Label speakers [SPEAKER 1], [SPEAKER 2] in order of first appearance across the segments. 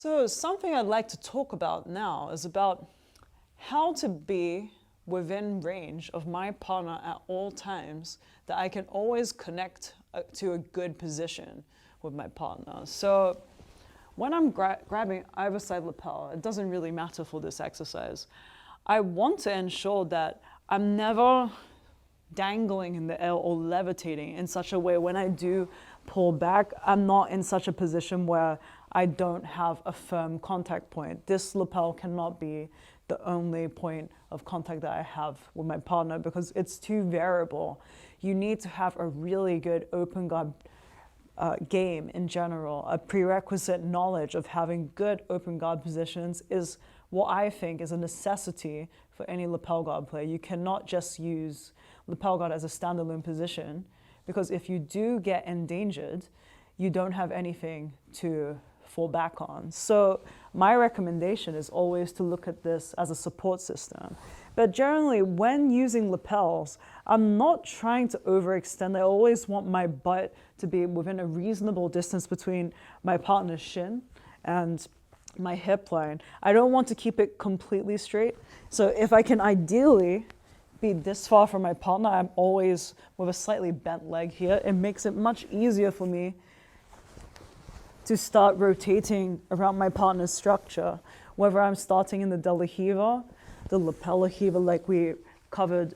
[SPEAKER 1] So something I'd like to talk about now is about how to be within range of my partner at all times, that I can always connect to a good position with my partner. So when I'm grabbing either side lapel, it doesn't really matter for this exercise. I want to ensure that I'm never dangling in the air or levitating in such a way when I do pull back, I'm not in such a position where I don't have a firm contact point. This lapel cannot be the only point of contact that I have with my partner because it's too variable. You need to have a really good open guard game in general. A prerequisite knowledge of having good open guard positions is what I think is a necessity for any lapel guard player. You cannot just use lapel guard as a standalone position, because if you do get endangered, you don't have anything to fall back on. So my recommendation is always to look at this as a support system. But generally, when using lapels, I'm not trying to overextend. I always want my butt to be within a reasonable distance between my partner's shin and my hip line. I don't want to keep it completely straight. So if I can ideally be this far from my partner, I'm always with a slightly bent leg here. It makes it much easier for me to start rotating around my partner's structure, whether I'm starting in the De La Riva, the lapel Riva, like we covered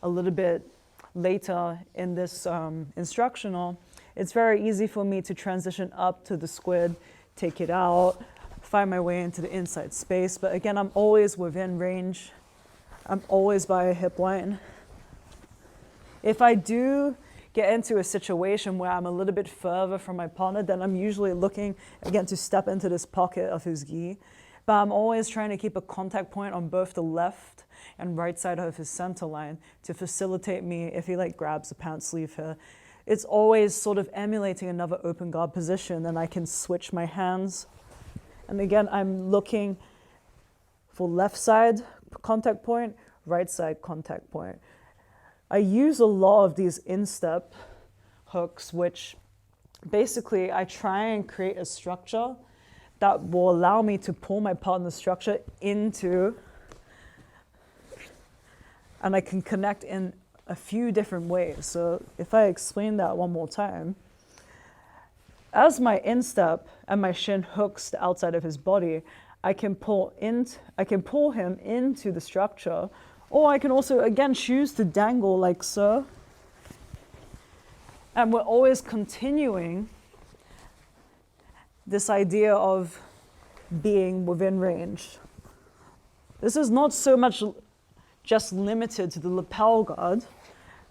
[SPEAKER 1] a little bit later in this instructional. It's very easy for me to transition up to the squid, take it out, find my way into the inside space. But again, I'm always within range. I'm always by a hip line. If I do get into a situation where I'm a little bit further from my partner, then I'm usually looking, again, to step into this pocket of his gi. But I'm always trying to keep a contact point on both the left and right side of his center line to facilitate me if he grabs the pant sleeve here. It's always sort of emulating another open guard position, and I can switch my hands. And again, I'm looking for left side contact point, right side contact point. I use a lot of these instep hooks, which basically I try and create a structure that will allow me to pull my partner's structure into, and I can connect in a few different ways. So if I explain that one more time, as my instep and my shin hooks the outside of his body, I can pull him into the structure, or I can also, again, choose to dangle like so. And we're always continuing this idea of being within range. This is not so much just limited to the lapel guard,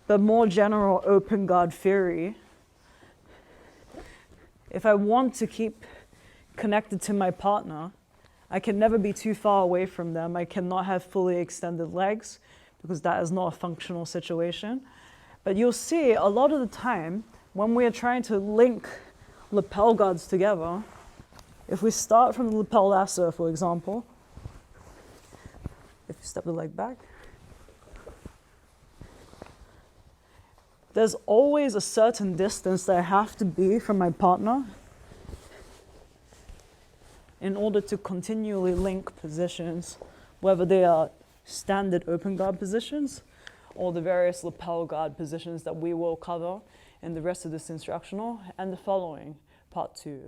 [SPEAKER 1] but more general open guard theory. If I want to keep connected to my partner, I can never be too far away from them. I cannot have fully extended legs because that is not a functional situation. But you'll see a lot of the time when we are trying to link lapel guards together, if we start from the lapel lasso, for example, if you step the leg back, there's always a certain distance that I have to be from my partner in order to continually link positions, whether they are standard open guard positions or the various lapel guard positions that we will cover in the rest of this instructional and the following, part 2.